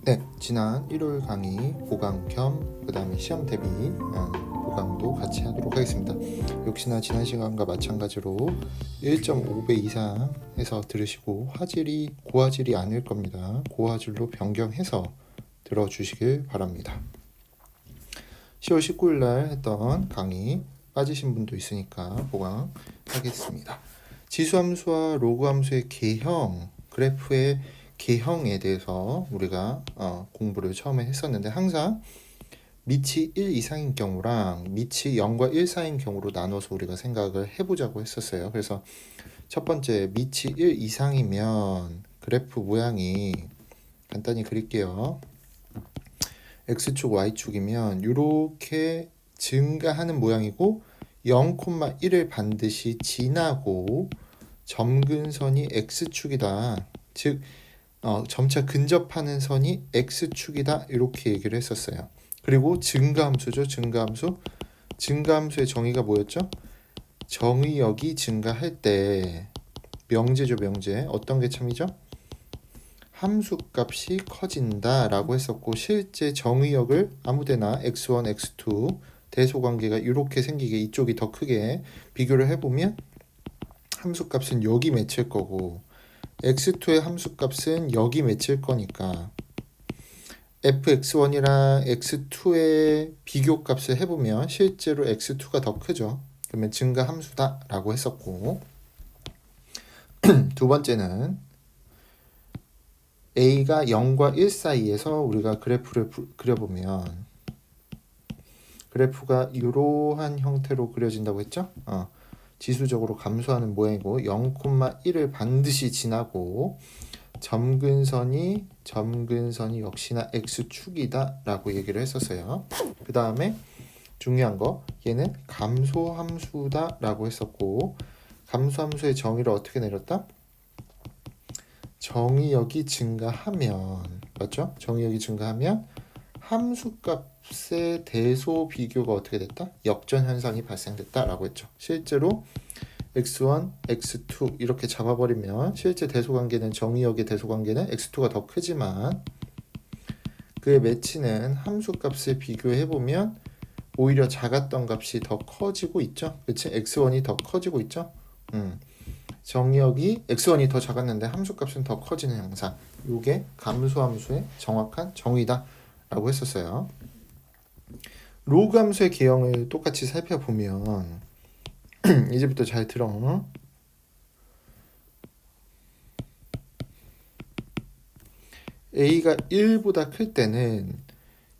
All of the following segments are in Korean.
네, 지난 일요일 강의 보강 겸 그 다음에 시험 대비 보강도 같이 하도록 하겠습니다. 역시나 지난 시간과 마찬가지로 1.5배 이상 해서 들으시고 화질이 고화질이 아닐 겁니다. 고화질로 변경해서 들어주시길 바랍니다. 10월 19일 날 했던 강의 빠지신 분도 있으니까 보강하겠습니다. 지수함수와 로그함수의 개형, 그래프의 개형에 대해서 우리가 공부를 처음에 했었는데 항상 밑이 1 이상인 경우랑 밑이 0과 1 사이인 경우로 나눠서 우리가 생각을 해보자고 했었어요. 그래서 첫 번째 밑이 1 이상이면 그래프 모양이 간단히 그릴게요. X축, Y축이면 이렇게 증가하는 모양이고 0,1을 반드시 지나고 점근선이 X축이다. 즉 점차 근접하는 선이 X축이다 이렇게 얘기를 했었어요. 그리고 증가함수죠. 증가함수의 정의가 뭐였죠? 정의역이 증가할 때 명제죠. 명제. 어떤 게 참이죠? 함수값이 커진다 라고 했었고 실제 정의역을 아무데나 x1, x2 대소관계가 이렇게 생기게 이쪽이 더 크게 비교를 해보면 함수값은 여기 맺힐 거고 x2의 함수값은 여기 맺힐 거니까 fx1이랑 x2의 비교값을 해보면 실제로 x2가 더 크죠. 그러면 증가 함수다 라고 했었고 두 번째는 a가 0과 1 사이에서 우리가 그래프를 그려보면 그래프가 이러한 형태로 그려진다고 했죠. 지수적으로 감소하는 모양이고 0,1을 반드시 지나고 점근선이 역시나 x축이다 라고 얘기를 했었어요. 그 다음에 중요한 거 얘는 감소함수다 라고 했었고 감소함수의 정의를 어떻게 내렸다? 정의역이 증가하면 맞죠? 정의역이 증가하면 함수값의 대소 비교가 어떻게 됐다? 역전 현상이 발생됐다 라고 했죠. 실제로 x1, x2 이렇게 잡아버리면 실제 대소관계는 정의역의 대소관계는 x2가 더 크지만 그에 맺히는 함수값을 비교해보면 오히려 작았던 값이 더 커지고 있죠. 그치? x1이 더 커지고 있죠. 정의역이 x1이 더 작았는데 함수값은 더 커지는 현상. 이게 감소함수의 정확한 정의다 라고 했었어요. 로그 함수의 개형을 똑같이 살펴보면 이제부터 잘 들어. a가 1보다 클 때는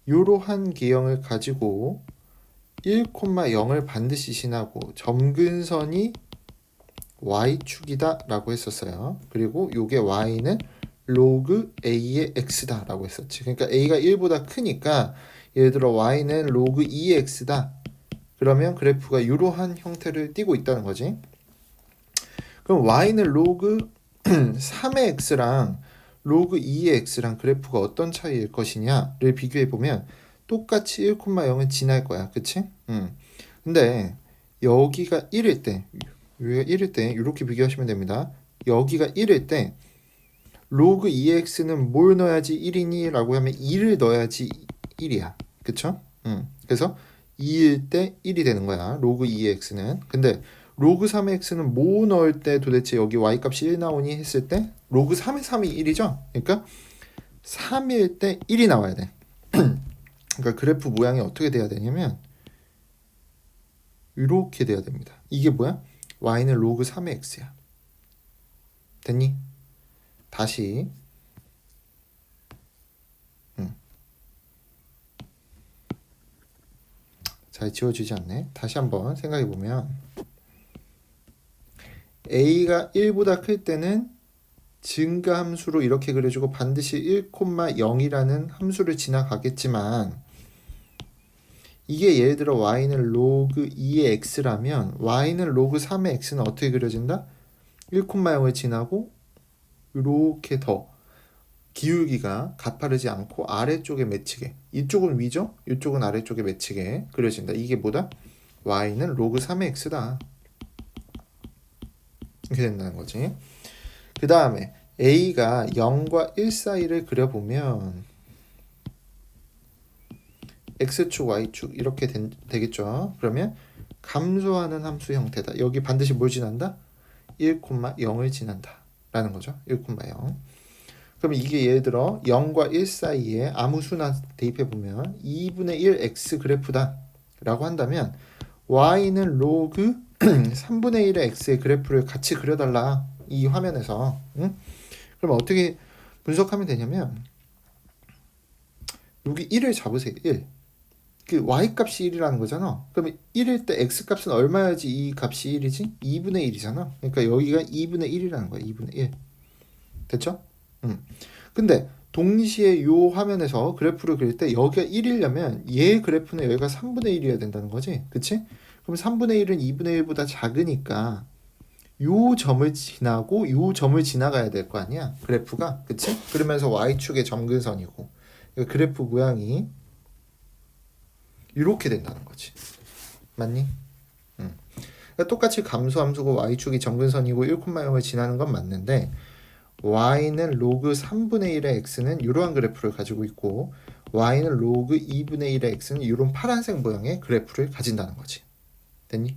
이러한 개형을 가지고 1,0을 반드시 지나고 점근선이 y축이다 라고 했었어요. 그리고 요게 y는 로그 a의 x다 라고 했었지. 그러니까 a가 1보다 크니까 예를 들어 y는 로그 2의 x다. 그러면 그래프가 이러한 형태를 띠고 있다는 거지. 그럼 y는 로그 3의 x랑 로그 2의 x랑 그래프가 어떤 차이일 것이냐를 비교해보면 똑같이 1,0은 지날 거야. 그치? 근데 여기가 1일 때 여기가 1일 때 이렇게 비교하시면 됩니다. 여기가 1일 때 로그 2x는 뭘 넣어야지 1이니? 라고 하면 2를 넣어야지 1이야. 그쵸? 그래서 2일 때 1이 되는 거야. 로그 2의 x는. 근데 로그 3의 x는 뭐 넣을 때 도대체 여기 y값이 1 나오니 했을 때 로그 3의 3이 1이죠. 그러니까 3일 때 1이 나와야 돼. 그러니까 그래프 모양이 어떻게 돼야 되냐면 이렇게 돼야 됩니다. 이게 뭐야? y는 로그 3의 x야. 됐니? 다시 잘 지워지지 않네. 다시 한번 생각해보면 a가 1보다 클 때는 증가함수로 이렇게 그려주고 반드시 1,0이라는 함수를 지나가겠지만 이게 예를 들어 y는 로그 2의 x라면 y는 로그 3의 x는 어떻게 그려진다? 1,0을 지나고 이렇게 더 기울기가 가파르지 않고 아래쪽에 맺히게, 이쪽은 위죠? 이쪽은 아래쪽에 맺히게 그려진다. 이게 뭐다? y는 로그 3의 x다. 이렇게 된다는 거지. 그 다음에 a가 0과 1 사이를 그려보면 x축, y축 이렇게 되겠죠. 그러면 감소하는 함수 형태다. 여기 반드시 뭘 지난다? 1,0을 지난다 라는 거죠. 1,0. 그럼 이게 예를 들어 0과 1 사이에 아무 수나 대입해 보면 2분의 1 x 그래프다 라고 한다면 y는 로그 3분의 1의 x의 그래프를 같이 그려달라 이 화면에서. 응? 그럼 어떻게 분석하면 되냐면 여기 1을 잡으세요. 1. 그 y 값이 1이라는 거잖아. 그러면 1일 때 x 값은 얼마야지 이 값이 1이지? 2분의 1이잖아. 그러니까 여기가 2분의 1이라는 거야. 2분의 1. 됐죠? 근데 동시에 요 화면에서 그래프를 그릴 때 여기가 1이려면 얘 그래프는 여기가 3분의 1이어야 된다는 거지. 그치? 그럼 3분의 1은 2분의 1보다 작으니까 요 점을 지나고 요 점을 지나가야 될 거 아니야. 그래프가. 그치? 그러면서 y축의 점근선이고 그래프 모양이 이렇게 된다는 거지. 맞니? 그러니까 똑같이 감소함수고 y축이 점근선이고 1,0을 지나는 건 맞는데 y는 로그 3분의 1의 x는 이러한 그래프를 가지고 있고 y는 로그 2분의 1의 x는 이런 파란색 모양의 그래프를 가진다는 거지. 됐니?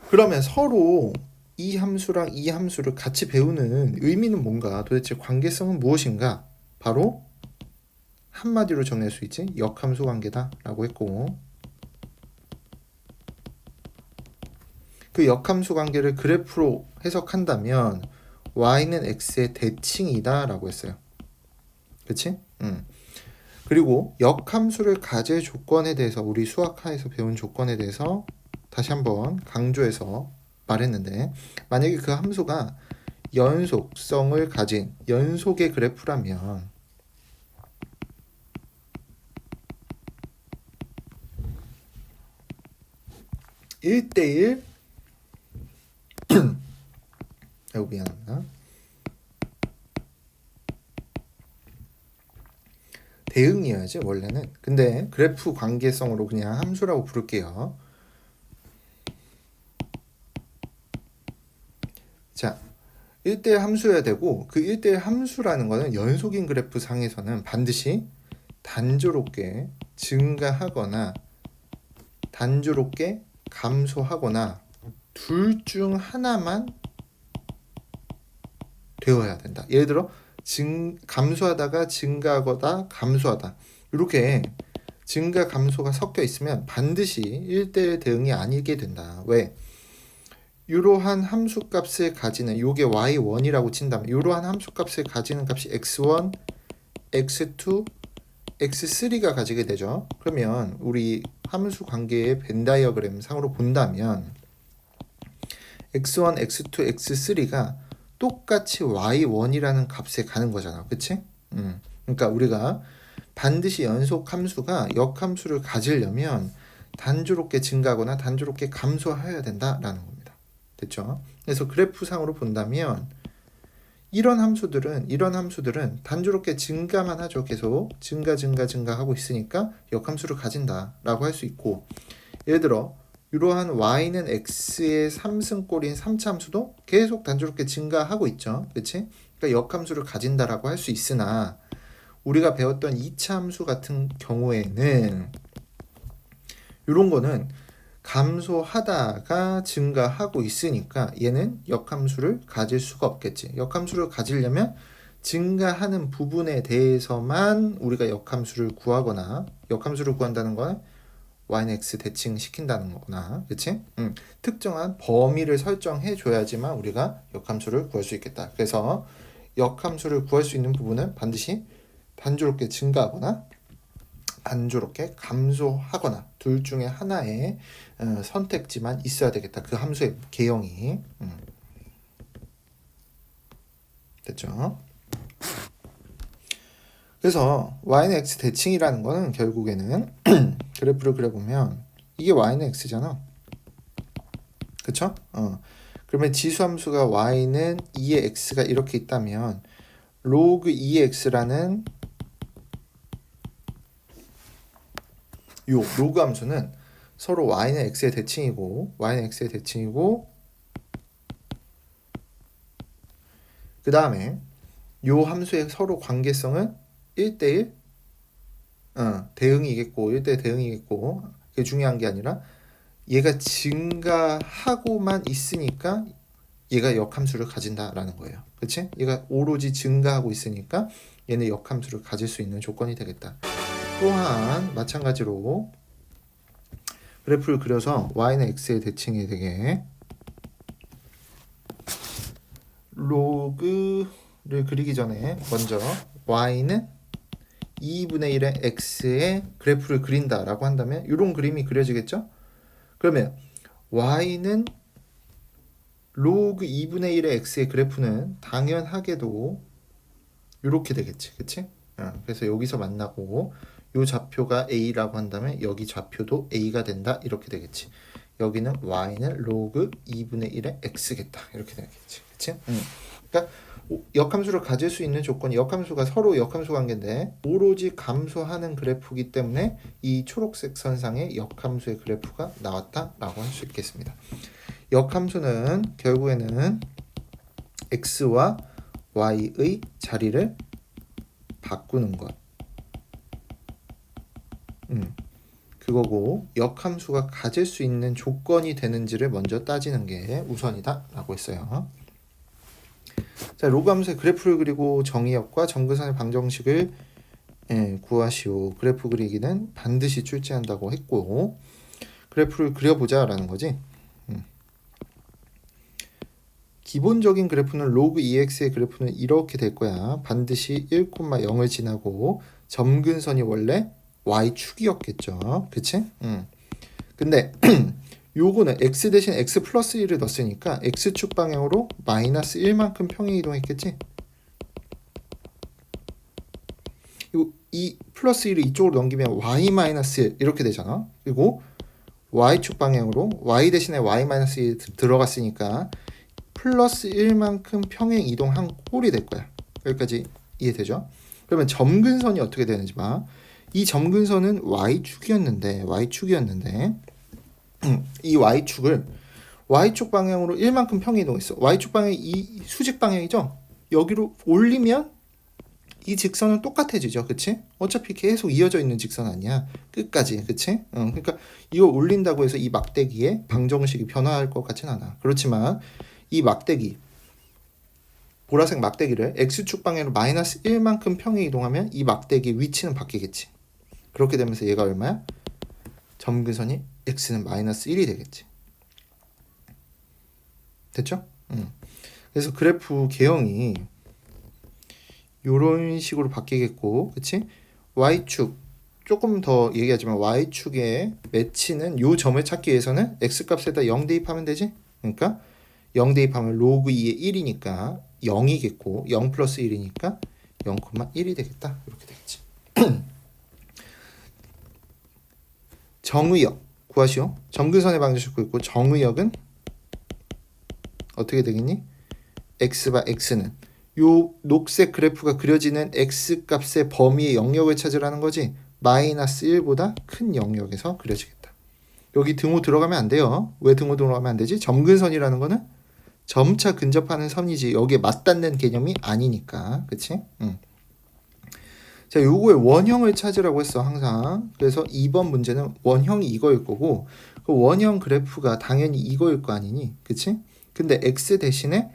그러면 서로 이 함수랑 이 함수를 같이 배우는 의미는 뭔가? 도대체 관계성은 무엇인가? 바로 한마디로 정리할 수 있지. 역함수 관계다 라고 했고 그 역함수 관계를 그래프로 해석한다면 y는 x의 대칭이다 라고 했어요. 그치? 그리고 역함수를 가질 조건에 대해서 우리 수학하에서 배운 조건에 대해서 다시 한번 강조해서 말했는데 만약에 그 함수가 연속성을 가진 연속의 그래프라면 (1대1) 아이고 미안합니다. 대응이어야지 원래는. 근데 그래프 관계성으로 그냥 함수라고 부를게요. 자, 1대1 함수여야 되고 그 1대1 함수라는 거는 연속인 그래프 상에서는 반드시 단조롭게 증가하거나 단조롭게 감소하거나 둘 중 하나만 되어야 된다. 예를 들어 감소하다가 증가하거나 감소하다 이렇게 증가 감소가 섞여 있으면 반드시 1대1 대응이 아니게 된다. 왜? 이러한 함수값을 가지는 요게 y1이라고 친다면 이러한 함수값을 가지는 값이 x1, x2, x3가 가지게 되죠. 그러면 우리 함수 관계의 벤 다이어그램 상으로 본다면 x1, x2, x3가 똑같이 y1이라는 값에 가는 거잖아. 그치? 그러니까 우리가 반드시 연속 함수가 역함수를 가지려면 단조롭게 증가하거나 단조롭게 감소해야 된다라는 겁니다. 됐죠? 그래서 그래프상으로 본다면 이런 함수들은 단조롭게 증가만 하죠. 계속 증가하고 있으니까 역함수를 가진다라고 할 수 있고 예를 들어 이러한 y는 x의 3승꼴인 3차 함수도 계속 단조롭게 증가하고 있죠. 그치? 그러니까 역함수를 가진다라고 할 수 있으나 우리가 배웠던 2차 함수 같은 경우에는 이런 거는 감소하다가 증가하고 있으니까 얘는 역함수를 가질 수가 없겠지. 역함수를 가지려면 증가하는 부분에 대해서만 우리가 역함수를 구하거나 역함수를 구한다는 건 y는 x 대칭 시킨다는 거구나. 그치? 특정한 범위를 설정해 줘야지만 우리가 역함수를 구할 수 있겠다. 그래서 역함수를 구할 수 있는 부분은 반드시 단조롭게 증가하거나 단조롭게 감소하거나 둘 중에 하나의 선택지만 있어야 되겠다. 그 함수의 개형이. 됐죠? 그래서 y는 x 대칭이라는 거는 결국에는 그래프를 그려보면 이게 y는 x잖아. 그쵸? 그러면 지수함수가 y는 2의 x가 이렇게 있다면 로그 2의 x라는 요 로그 함수는 서로 y는 x의 대칭이고 그 다음에 요 함수의 서로 관계성은 1대1 대응이겠고 1대 대응이겠고 그게 중요한 게 아니라 얘가 증가하고만 있으니까 얘가 역함수를 가진다라는 거예요. 그치? 얘가 오로지 증가하고 있으니까 얘는 역함수를 가질 수 있는 조건이 되겠다. 또한 마찬가지로 그래프를 그려서 y는 x의 대칭이 되게 로그를 그리기 전에 먼저 y는 2분의 1의 x의 그래프를 그린다라고 한다면 이런 그림이 그려지겠죠? 그러면 y는 로그 2분의 1의 x의 그래프는 당연하게도 이렇게 되겠지, 그치? 그래서 여기서 만나고 요 좌표가 a라고 한다면 여기 좌표도 a가 된다 이렇게 되겠지. 여기는 y는 로그 2분의 1의 x겠다 이렇게 되겠지, 그치? 그러니까 역함수를 가질 수 있는 조건이 역함수가 서로 역함수 관계인데 오로지 감소하는 그래프이기 때문에 이 초록색 선상에 역함수의 그래프가 나왔다라고 할 수 있겠습니다. 역함수는 결국에는 x와 y의 자리를 바꾸는 것. 그거고 역함수가 가질 수 있는 조건이 되는지를 먼저 따지는 게 우선이다 라고 했어요. 자, 로그 함수의 그래프를 그리고 정의역과 점근선의 방정식을 구하시오. 그래프 그리기는 반드시 출제한다고 했고 그래프를 그려보자 라는 거지. 기본적인 그래프는 로그 2x의 그래프는 이렇게 될 거야. 반드시 1,0을 지나고 점근선이 원래 y축이었겠죠. 그치? 근데 요거는 x 대신 x 플러스 1을 넣었으니까 x축 방향으로 마이너스 1만큼 평행 이동했겠지? 이 플러스 1을 이쪽으로 넘기면 y 마이너스 1 이렇게 되잖아. 그리고 y축 방향으로 y 대신에 y 마이너스 1 들어갔으니까 플러스 1만큼 평행 이동한 꼴이 될 거야. 여기까지 이해되죠? 그러면 점근선이 어떻게 되는지 봐. 이 점근선은 y축이었는데 이 y축을 y축 방향으로 1만큼 평행 이동했어. y축 방향이 이 수직 방향이죠? 여기로 올리면 이 직선은 똑같아지죠. 그치? 어차피 계속 이어져 있는 직선 아니야. 끝까지. 그치? 그러니까 이걸 올린다고 해서 이 막대기의 방정식이 변화할 것 같진 않아. 그렇지만 이 막대기 보라색 막대기를 x축 방향으로 마이너스 1만큼 평행 이동하면 이 막대기 위치는 바뀌겠지. 그렇게 되면서 얘가 얼마야? 점근선이 x는 마이너스 1이 되겠지. 됐죠? 그래서 그래프 개형이 이런 식으로 바뀌겠고, 그치? y축 조금 더 얘기하지만 y축의 매치는 요 점을 찾기 위해서는 x값에다 0 대입하면 되지? 그러니까 0 대입하면 로그 2의 1이니까 0이겠고 0 플러스 1이니까 0,1이 되겠다. 이렇게 되겠지. 정의역 구하시오. 점근선의 방정식 있고 정의역은 어떻게 되겠니? x바 x는 요 녹색 그래프가 그려지는 x값의 범위의 영역을 찾으라는 거지. 마이너스 1보다 큰 영역에서 그려지겠다. 여기 등호 들어가면 안 돼요. 왜 등호 들어가면 안 되지? 점근선이라는 거는 점차 근접하는 선이지 여기에 맞닿는 개념이 아니니까. 그치? 자, 요거의 원형을 찾으라고 했어, 항상. 그래서 2번 문제는 원형이 이거일 거고, 그 원형 그래프가 당연히 이거일 거 아니니? 그치? 근데 x 대신에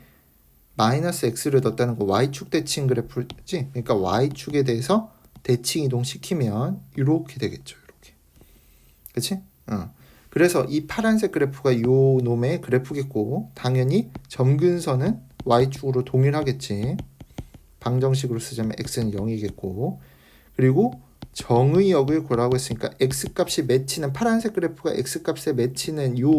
마이너스 x를 넣었다는 거 y축 대칭 그래프지? 그러니까 y축에 대해서 대칭 이동시키면 이렇게 되겠죠, 이렇게. 그치? 그래서 이 파란색 그래프가 요 놈의 그래프겠고, 당연히 점근선은 y축으로 동일하겠지. 방정식으로 쓰자면 x는 0이겠고, 그리고 정의역을 구하라고 했으니까 x값이 매치는 파란색 그래프가 x값에 매치는 요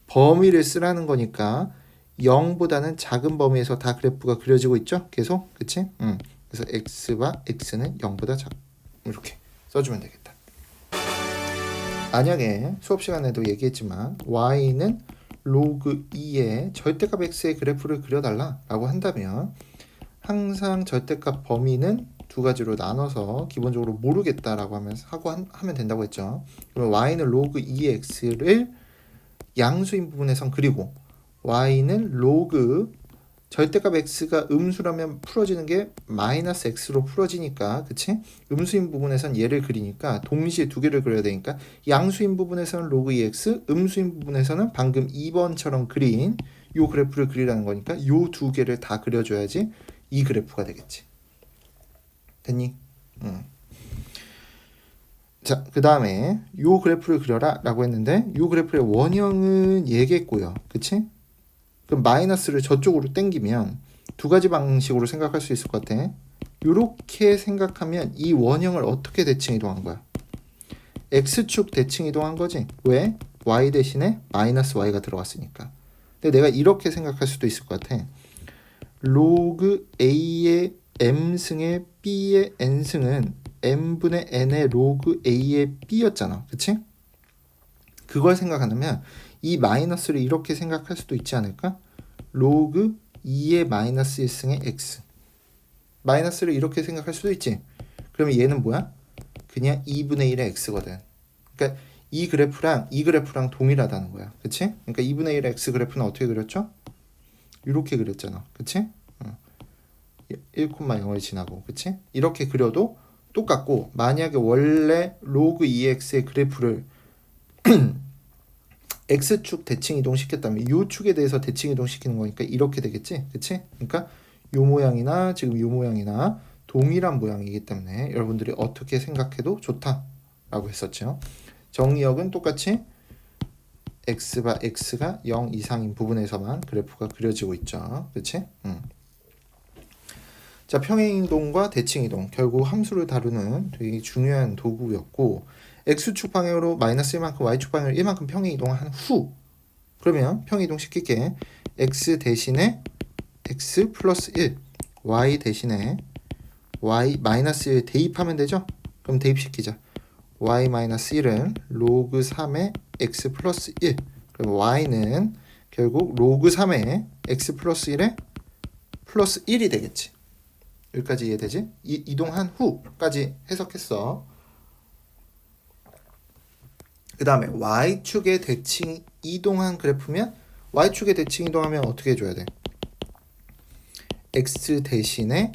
범위를 쓰라는 거니까 0보다는 작은 범위에서 다 그래프가 그려지고 있죠? 계속? 그치? 그래서 x와 x는 0보다 작고 이렇게 써주면 되겠다. 만약에 수업 시간에도 얘기했지만 y는 로그 2의 절대값 x의 그래프를 그려달라 라고 한다면 항상 절대값 범위는 두 가지로 나눠서 기본적으로 모르겠다라고 하면 된다고 했죠. 그럼 y는 로그 2의 x를 양수인 부분에선 그리고 y는 로그 절대값 x가 음수라면 풀어지는 게 마이너스 x로 풀어지니까, 그치? 음수인 부분에선 얘를 그리니까 동시에 두 개를 그려야 되니까 양수인 부분에서는 로그 2x, 음수인 부분에서는 방금 2번처럼 그린 요 그래프를 그리라는 거니까 요 두 개를 다 그려줘야지 이 그래프가 되겠지. 됐니? 자, 그 다음에 요 그래프를 그려라 라고 했는데 요 그래프의 원형은 얘겠고요. 그치? 그럼 마이너스를 저쪽으로 당기면 두 가지 방식으로 생각할 수 있을 것 같아. 이렇게 생각하면 이 원형을 어떻게 대칭 이동한 거야? x축 대칭 이동한 거지. 왜? y 대신에 마이너스 y가 들어갔으니까. 근데 내가 이렇게 생각할 수도 있을 것 같아. 로그 a의 m승의 b의 n승은 m분의 n의 로그 a의 b였잖아. 그치? 그걸 생각하면 이 마이너스를 이렇게 생각할 수도 있지 않을까? 로그 2의 마이너스 1승의 x. 마이너스를 이렇게 생각할 수도 있지. 그러면 얘는 뭐야? 그냥 2분의 1의 x거든. 그러니까 이 그래프랑 동일하다는 거야. 그치? 그러니까 2분의 1의 x 그래프는 어떻게 그렸죠? 이렇게 그렸잖아. 그치? 1,0을 지나고. 그치? 이렇게 그려도 똑같고, 만약에 원래 로그 2x의 그래프를 x축 대칭 이동 시켰다면 이 축에 대해서 대칭 이동 시키는 거니까 이렇게 되겠지, 그치? 그러니까 요 모양이나 지금 요 모양이나 동일한 모양이기 때문에 여러분들이 어떻게 생각해도 좋다라고 했었죠. 정의역은 똑같이 x가 0 이상인 부분에서만 그래프가 그려지고 있죠, 그치? 자, 평행이동과 대칭이동, 결국 함수를 다루는 되게 중요한 도구였고, x축 방향으로 마이너스 1만큼, y축 방향으로 1만큼 평행이동한 후, 그러면 평행이동 시킬게. x 대신에 x 플러스 1, y 대신에 y 마이너스 1 대입하면 되죠? 그럼 대입시키자. y 마이너스 1은 로그 3의 x 플러스 1, 그럼 y는 결국 로그 3의 x 플러스 1에 플러스 1이 되겠지. 여기까지 이해되지? 이동한 후까지 해석했어. 그 다음에 y축의 대칭 이동한 그래프면 y축의 대칭 이동하면 어떻게 해줘야 돼? x 대신에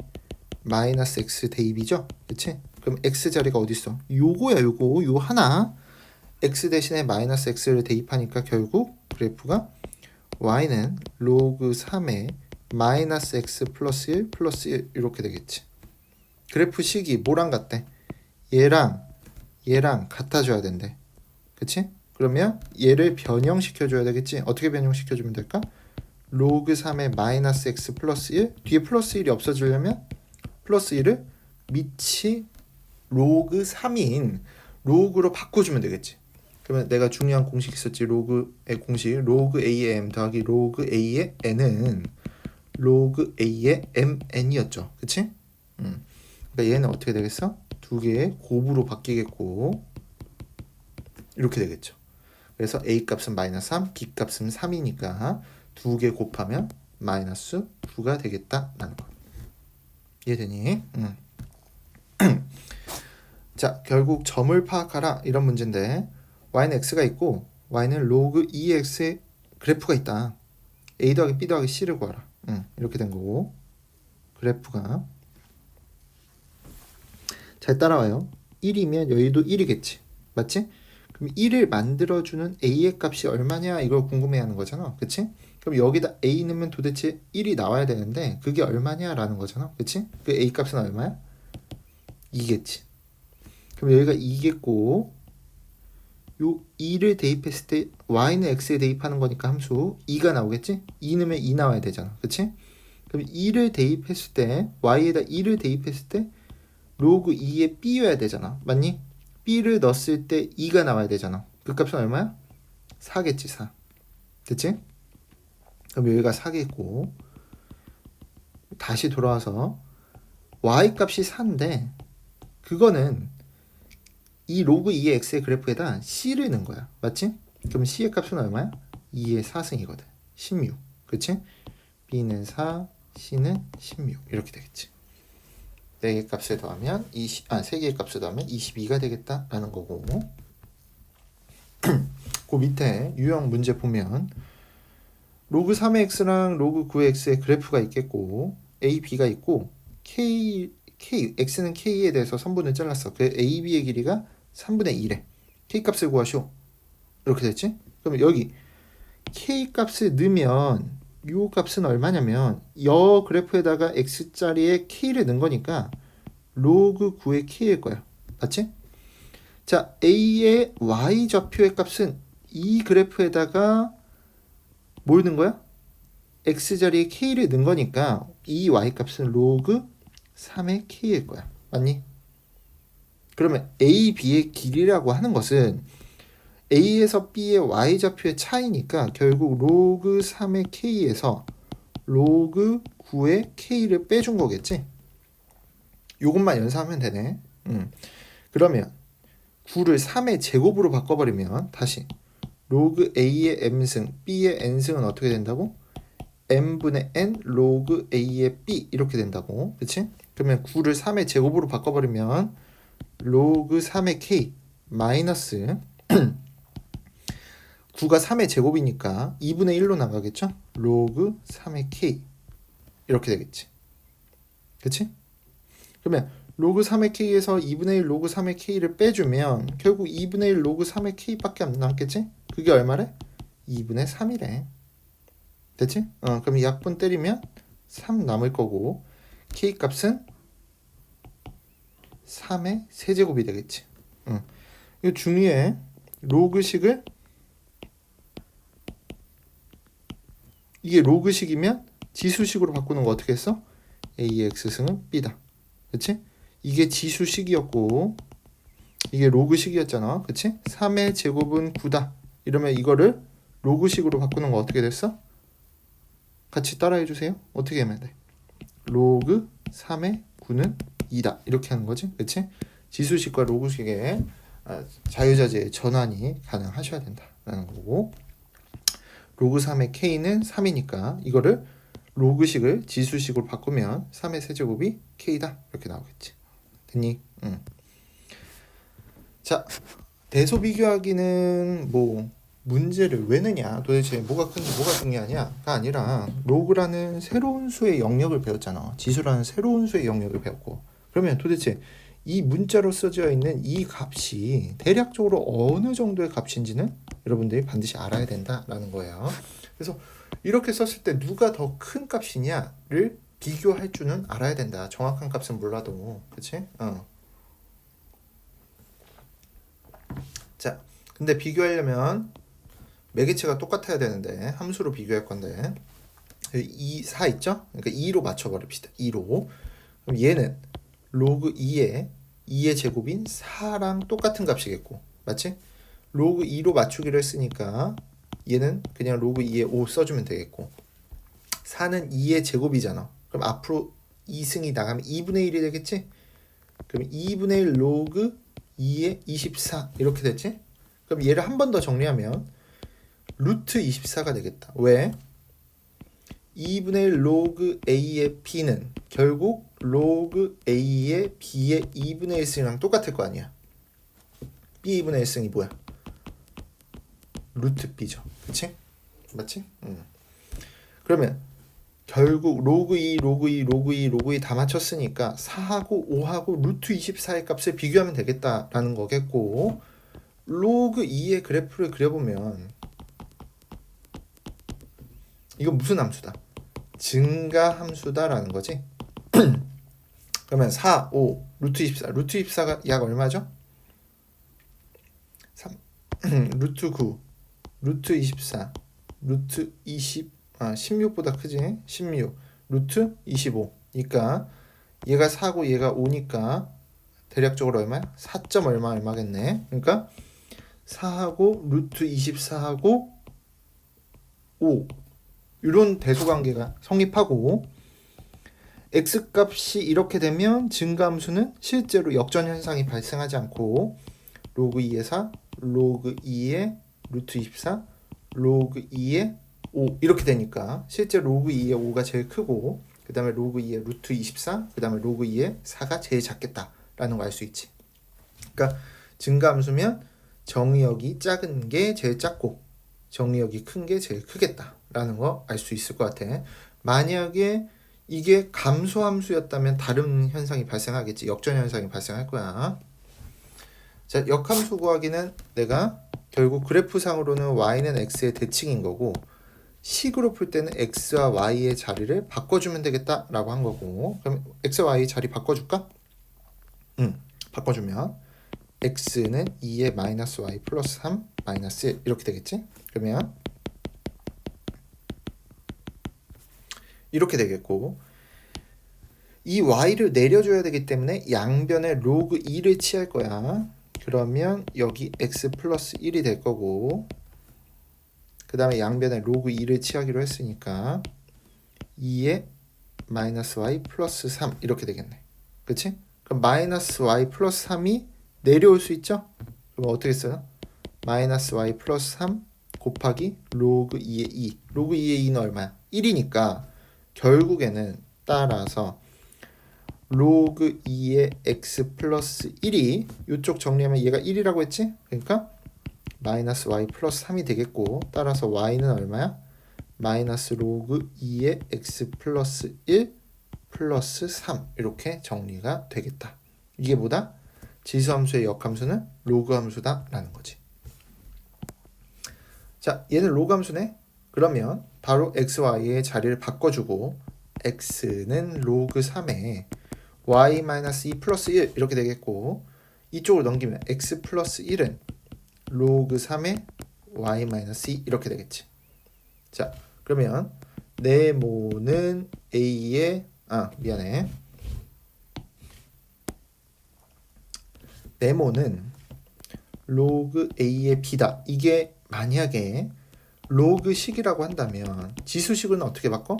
마이너스 x 대입이죠? 그치? 그럼 x 자리가 어디 있어? 요거야, 요거. 요 하나. x 대신에 마이너스 x를 대입하니까 결국 그래프가 y는 로그 3의 마이너스 x 플러스 1 플러스 1 이렇게 되겠지. 그래프 식이 뭐랑 같대? 얘랑 같아져야 된대. 그치? 그러면 얘를 변형시켜줘야 되겠지. 어떻게 변형시켜주면 될까? 로그 3의 마이너스 x 플러스 1, 뒤에 플러스 1이 없어지려면 플러스 1을 밑이 로그 3인 로그로 바꿔주면 되겠지. 그러면 내가 중요한 공식 있었지. 로그의 공식, 로그 a의 m 더하기 로그 a의 n은 로그 a의 mn이었죠. 그치? 그러니까 얘는 어떻게 되겠어? 두 개의 곱으로 바뀌겠고 이렇게 되겠죠. 그래서 a 값은 마이너스 3, b 값은 3이니까 두 개 곱하면 마이너스 9가 되겠다라는 거. 이해되니? 자, 결국 점을 파악하라 이런 문제인데 y는 x가 있고 y는 로그 2x의 그래프가 있다. a 더하기 b 더하기 c를 구하라. 이렇게 된 거고 그래프가 잘 따라와요. 1이면 여기도 1이겠지. 맞지? 그럼 1을 만들어주는 a의 값이 얼마냐 이걸 궁금해하는 거잖아. 그치? 그럼 여기다 a 넣으면 도대체 1이 나와야 되는데 그게 얼마냐라는 거잖아. 그치? 그 a 값은 얼마야? 2겠지. 그럼 여기가 2겠고 요 2를 대입했을 때 y는 x에 대입하는 거니까 함수 2가 나오겠지? 2 넣으면 2 나와야 되잖아. 그치? 그럼 2를 대입했을 때 y에다 2를 대입했을 때 로그 2에 b여야 되잖아. 맞니? b를 넣었을 때 2가 나와야 되잖아. 그 값은 얼마야? 4겠지. 4. 됐지? 그럼 여기가 4겠고 다시 돌아와서 y 값이 4인데 그거는 이 로그 2의 x의 그래프에다 c를 넣은 거야. 맞지? 그럼 c의 값은 얼마야? 2의 4승이거든. 16. 그치? b는 4, c는 16. 이렇게 되겠지. 4개 값을 더하면 3개의 값을 더하면 22가 되겠다라는 거고 그 밑에 유형 문제 보면 로그 3의 x랑 로그 9의 x의 그래프가 있겠고 a, b가 있고 x는 k에 대해서 선분을 잘랐어. 그 a, b의 길이가 3분의 1에 k 값을 구하시오. 이렇게 됐지? 그럼 여기 k 값을 넣으면 요 값은 얼마냐면 여 그래프에다가 x자리에 k를 넣은 거니까 로그 9의 k일 거야. 맞지? 자, a의 y 좌표의 값은 이 그래프에다가 뭘 넣은 거야? x자리에 k를 넣은 거니까 이 y 값은 로그 3의 k일 거야. 맞니? 그러면 a, b의 길이라고 하는 것은 a에서 b의 y좌표의 차이니까 결국 로그 3의 k에서 로그 9의 k를 빼준 거겠지? 요것만 연산하면 되네. 그러면 9를 3의 제곱으로 바꿔버리면 다시 로그 a의 m승, b의 n승은 어떻게 된다고? m분의 n 로그 a의 b 이렇게 된다고. 그치? 그러면 9를 3의 제곱으로 바꿔버리면 로그 3의 k 마이너스 9가 3의 제곱이니까 2분의 1로 나가겠죠? 로그 3의 k 이렇게 되겠지. 그치? 그러면 로그 3의 k에서 2분의 1 로그 3의 k를 빼주면 결국 2분의 1 로그 3의 k밖에 안 남겠지? 그게 얼마래? 2분의 3이래. 됐지? 그럼 약분 때리면 3 남을 거고 k 값은 3의 세제곱이 되겠지. 이거 중위에 로그식을 이게 로그식이면 지수식으로 바꾸는 거 어떻게 했어? a의 x승은 b다. 그치? 이게 지수식이었고 이게 로그식이었잖아. 그치? 3의 제곱은 9다. 이러면 이거를 로그식으로 바꾸는 거 어떻게 됐어? 같이 따라해 주세요. 어떻게 하면 돼? 로그 3의 9는 2다. 이렇게 하는 거지. 그치? 지수식과 로그식의 자유자재의 전환이 가능하셔야 된다라는 거고 로그 3의 k는 3이니까 이거를 로그식을 지수식으로 바꾸면 3의 세제곱이 k다. 이렇게 나오겠지. 됐니? 자, 대소 비교하기는 뭐 문제를 왜 내냐? 도대체 뭐가 큰지 뭐가 중요하냐가 아니라 로그라는 새로운 수의 영역을 배웠잖아. 지수라는 새로운 수의 영역을 배웠고 그러면 도대체 이 문자로 써져 있는 이 값이 대략적으로 어느 정도의 값인지는 여러분들이 반드시 알아야 된다라는 거예요. 그래서 이렇게 썼을 때 누가 더 큰 값이냐를 비교할 줄은 알아야 된다. 정확한 값은 몰라도. 그치? 자, 근데 비교하려면 매개체가 똑같아야 되는데 함수로 비교할 건데 2, 4 있죠? 그러니까 2로 맞춰버립시다. 2로. 그럼 얘는 로그 2의 제곱인 4랑 똑같은 값이겠고 맞지? 로그 2로 맞추기로 했으니까 얘는 그냥 로그 2의 5 써주면 되겠고 4는 2의 제곱이잖아. 그럼 앞으로 2승이 나가면 2분의 1이 되겠지? 그럼 2분의 1 로그 2의 24 이렇게 됐지? 그럼 얘를 한 번 더 정리하면 루트 24가 되겠다. 왜? 2분의 1 로그 a의 b는 결국 로그 a의 b의 2분의 1승이랑 똑같을 거 아니야. b 2분의 1승이 뭐야? 루트 b죠. 그치? 맞지? 그러면 결국 로그 2, 로그 2, 로그 2, 로그 2 다 맞췄으니까 4하고 5하고 루트 24의 값을 비교하면 되겠다라는 거겠고 로그 2의 그래프를 그려보면 이건 무슨 함수다? 증가 함수다라는 거지. 그러면 4, 5, 루트 24. 루트 24가 약 얼마죠? 3, 루트 9, 루트 24, 루트 16보다 크지? 16, 루트 25. 그러니까 얘가 4고 얘가 5니까 대략적으로 얼마야? 4. 얼마겠네. 그러니까 4하고 루트 24하고 5 이런 대소관계가 성립하고 x값이 이렇게 되면 증가함수는 실제로 역전 현상이 발생하지 않고 로그 2의 4, 로그 2의 루트 24, 로그 2의 5 이렇게 되니까 실제 로그 2의 5가 제일 크고 그 다음에 로그 2의 루트 24, 그 다음에 로그 2의 4가 제일 작겠다라는 거 알 수 있지. 그러니까 증가함수면 정의역이 작은 게 제일 작고 정의역이 큰 게 제일 크겠다 라는 거 알 수 있을 것 같아. 만약에 이게 감소함수였다면 다른 현상이 발생하겠지. 역전 현상이 발생할 거야. 자, 역함수 구하기는 내가 결국 그래프상으로는 y는 x의 대칭인 거고 식으로 풀 때는 x와 y의 자리를 바꿔주면 되겠다라고 한 거고, 그럼 x와 y 자리 바꿔줄까? 바꿔주면 x는 2의 마이너스 y 플러스 3 마이너스 1 이렇게 되겠지? 그러면 이렇게 되겠고, 이 y를 내려줘야 되기 때문에 양변에 로그 2를 취할 거야. 그러면 여기 x 플러스 1이 될 거고, 그 다음에 양변에 로그 2를 취하기로 했으니까 2의 마이너스 y 플러스 3 이렇게 되겠네. 그치? 그럼 마이너스 y 플러스 3이 내려올 수 있죠? 그럼 어떻게 써요? 마이너스 y 플러스 3 곱하기 로그 2의 2. 로그 2의 2는 얼마야? 1이니까 결국에는 따라서 로그 2의 x 플러스 1이 이쪽 정리하면 얘가 1이라고 했지? 그러니까 마이너스 y 플러스 3이 되겠고, 따라서 y는 얼마야? 마이너스 로그 2의 x 플러스 1 플러스 3 이렇게 정리가 되겠다. 이게 뭐다? 지수함수의 역함수는 로그 함수다 라는 거지. 자, 얘는 로그 함수네. 그러면 바로 xy의 자리를 바꿔주고 x는 로그 3에 y-2 플러스 1 이렇게 되겠고, 이쪽으로 넘기면 x 플러스 1은 로그 3에 y-2 이렇게 되겠지. 자, 그러면 네모는 a의 네모는 로그 a의 b다. 이게 만약에 로그식이라고 한다면 지수식은 어떻게 바꿔?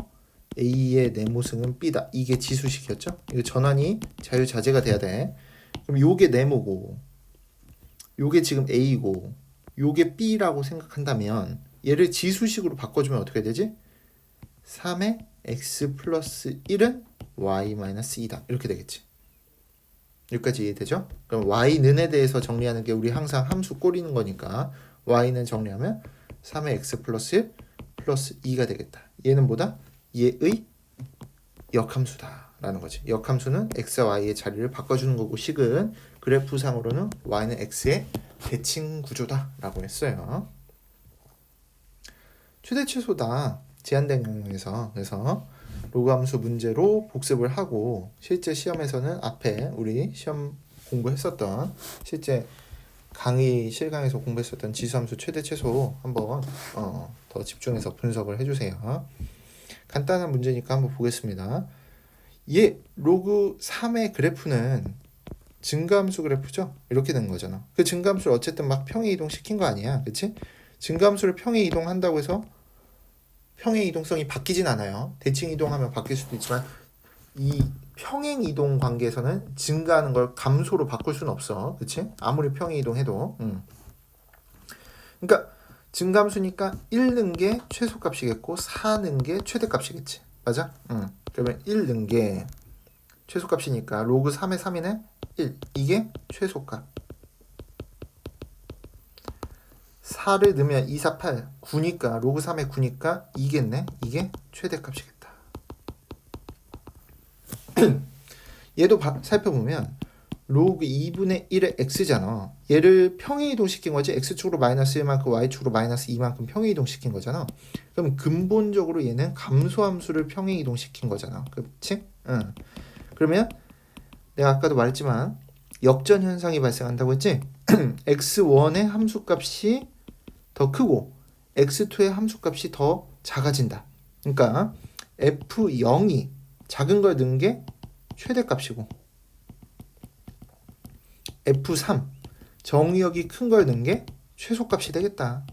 a의 네모승은 b다. 이게 지수식이었죠? 이거 전환이 자유자재가 돼야 돼. 그럼 요게 네모고 요게 지금 a고 요게 b라고 생각한다면 얘를 지수식으로 바꿔주면 어떻게 되지? 3의 x 플러스 1은 y-2다 이렇게 되겠지. 여기까지 이해되죠? 그럼 y는에 대해서 정리하는 게 우리 항상 함수 꼬리는 거니까 y는 정리하면 3의 x 플러스 1 플러스 2가 되겠다. 얘는 뭐다? 얘의 역함수다 라는 거지. 역함수는 x와 y의 자리를 바꿔주는 거고, 식은 그래프상으로는 y는 x의 대칭 구조다 라고 했어요. 최대 최소다 제한된 영역에서, 그래서 로그함수 문제로 복습을 하고 실제 시험에서는 앞에 우리 시험 공부했었던 실제 강의 실강에서 공부했었던 지수함수 최대 최소 한번 더 집중해서 분석을 해주세요. 간단한 문제니까 한번 보겠습니다. 얘 로그 3의 그래프는 증가함수 그래프죠? 이렇게 된 거잖아. 그 증가함수를 어쨌든 막 평행 이동시킨 거 아니야, 그치? 증가함수를 평행 이동한다고 해서 평행 이동성이 바뀌진 않아요. 대칭 이동하면 바뀔 수도 있지만 이 평행 이동 관계에서는 증가하는 걸 감소로 바꿀 수는 없어, 그치? 아무리 평행 이동해도. 그러니까 증가함수니까 1 는 게 최소값이겠고 4 는 게 최대값이겠지, 맞아? 그러면 1 는 게 최소값이니까 로그 3의 3이네 1, 이게 최소값. 4를 넣으면 2, 4, 8, 9니까 로그 3의 9니까 2겠네. 이게 최대값이겠다. 얘도 살펴보면 로그 2분의 1의 x잖아. 얘를 평행 이동시킨 거지. x축으로 마이너스 1만큼 y축으로 마이너스 2만큼 평행 이동시킨 거잖아. 그럼 근본적으로 얘는 감소함수를 평행 이동시킨 거잖아. 그렇지? 그러면 내가 아까도 말했지만 역전 현상이 발생한다고 했지? x1의 함수값이 더 크고 x2의 함수값이 더 작아진다. 그러니까 f0이 작은 걸 넣은 게 최대값이고 f3 정의역이 큰 걸 넣은 게 최소값이 되겠다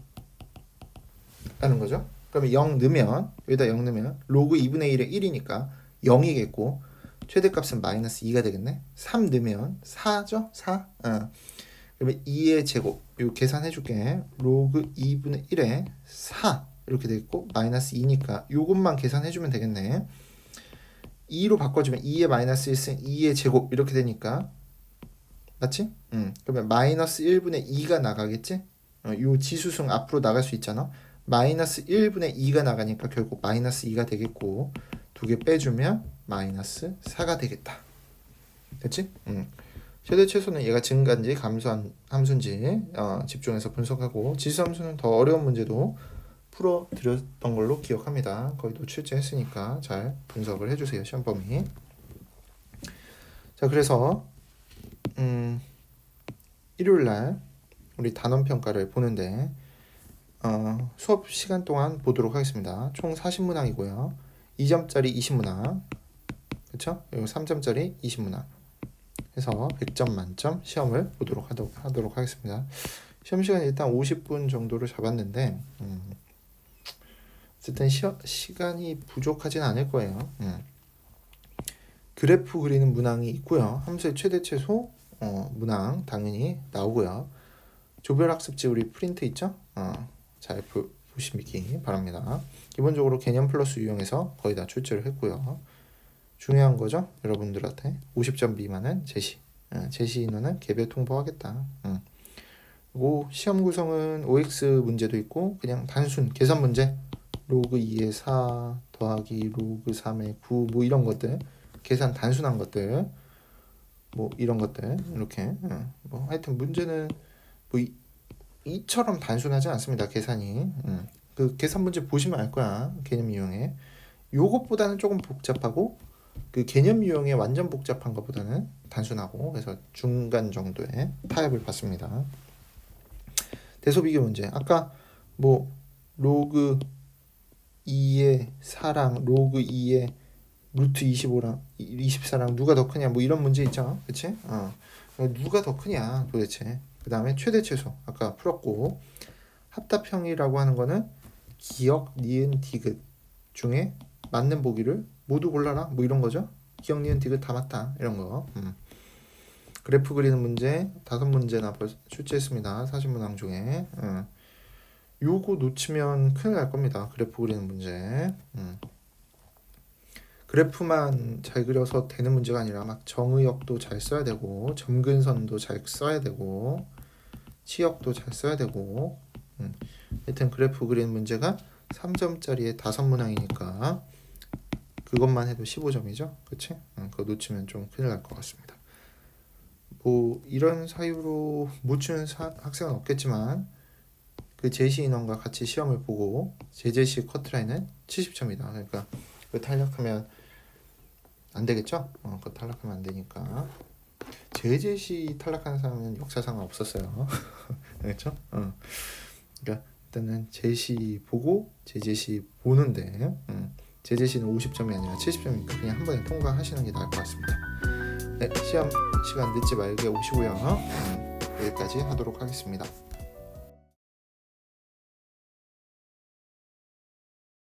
라는 거죠. 그러면 0 넣으면 여기다 0 넣으면 로그 2분의 1의 1이니까 0이겠고 최대값은 마이너스 2가 되겠네. 3 넣으면 4죠? 4. 그러면 2의 제곱 이거 계산해 줄게. 로그 2분의 1에 4 이렇게 되겠고 마이너스 2니까 요것만 계산해 주면 되겠네. 2로 바꿔주면 2의 마이너스 1승 2의 제곱 이렇게 되니까 맞지? 그러면 마이너스 1분의 2가 나가겠지? 요 지수승 앞으로 나갈 수 있잖아. 마이너스 1분의 2가 나가니까 결국 마이너스 2가 되겠고, 2개 빼주면 마이너스 4가 되겠다. 됐지? 최대 최소는 얘가 증가인지 감소한 함수인지 집중해서 분석하고, 지수함수는 더 어려운 문제도 풀어드렸던 걸로 기억합니다. 거기도 출제했으니까 잘 분석을 해주세요, 시험 범위. 자, 그래서 일요일날 우리 단원 평가를 보는데 수업 시간 동안 보도록 하겠습니다. 총 40문항이고요. 2점짜리 20문항, 그렇죠? 그리고 3점짜리 20문항 해서 100점 만점 시험을 보도록 하도록 하겠습니다. 시험 시간 일단 50분 정도로 잡았는데 어쨌든 시간이 부족하진 않을 거예요. 그래프 그리는 문항이 있고요. 함수의 최대 최소 문항 당연히 나오고요. 조별학습지 우리 프린트 있죠? 잘 보시기 바랍니다. 기본적으로 개념 플러스 유형에서 거의 다 출제를 했고요. 중요한 거죠, 여러분들한테. 50점 미만은 제시, 제시 인원은 개별 통보하겠다. 그리고 시험 구성은 OX 문제도 있고 그냥 단순 계산 문제, 로그 2의 4 더하기 로그 3의 9 뭐 이런 것들, 계산 단순한 것들, 뭐 이런 것들 이렇게 뭐 하여튼 문제는 뭐 이처럼 단순하지 않습니다. 계산이. 그 계산 문제 보시면 알 거야. 개념 유형에 요것보다는 조금 복잡하고, 그 개념 유형에 완전 복잡한 것보다는 단순하고, 그래서 중간 정도의 타협을 받습니다. 대소 비교 문제, 아까 뭐 로그 2의 4랑 로그 2의 루트 25랑 24랑 누가 더 크냐 뭐 이런 문제 있죠, 그치? 누가 더 크냐 도대체. 그 다음에 최대 최소 아까 풀었고, 합답형이라고 하는 거는 기역, 니은, 디귿 중에 맞는 보기를 모두 골라라 뭐 이런 거죠. 기역, 니은, 디귿 다 맞다 이런 거. 그래프 그리는 문제 5문제나 출제했습니다. 40문항 중에. 요거 놓치면 큰일 날 겁니다. 그래프 그리는 문제. 그래프만 잘 그려서 되는 문제가 아니라 막 정의역도 잘 써야 되고, 점근선도 잘 써야 되고, 치역도 잘 써야 되고. 하여튼 그래프 그리는 문제가 3점짜리에 5문항이니까 그것만 해도 15점이죠, 그치? 그거 놓치면 좀 큰일 날 것 같습니다. 뭐 이런 사유로 못 주는 학생은 없겠지만, 그 제시 인원과 같이 시험을 보고 제제시 커트라인은 70점이다. 그러니까 그 탈락하면 안 되겠죠? 그거 탈락하면 안 되니까. 제제시 탈락하는 사람은 역사상 없었어요. 그렇죠? 그러니까 일단은 제시 보고 제제시 보는데, 제제시는 50점이 아니라 70점이니까 그냥 한 번에 통과하시는 게 나을 것 같습니다. 네, 시험 시간 늦지 말게 오시고요. 여기까지 하도록 하겠습니다.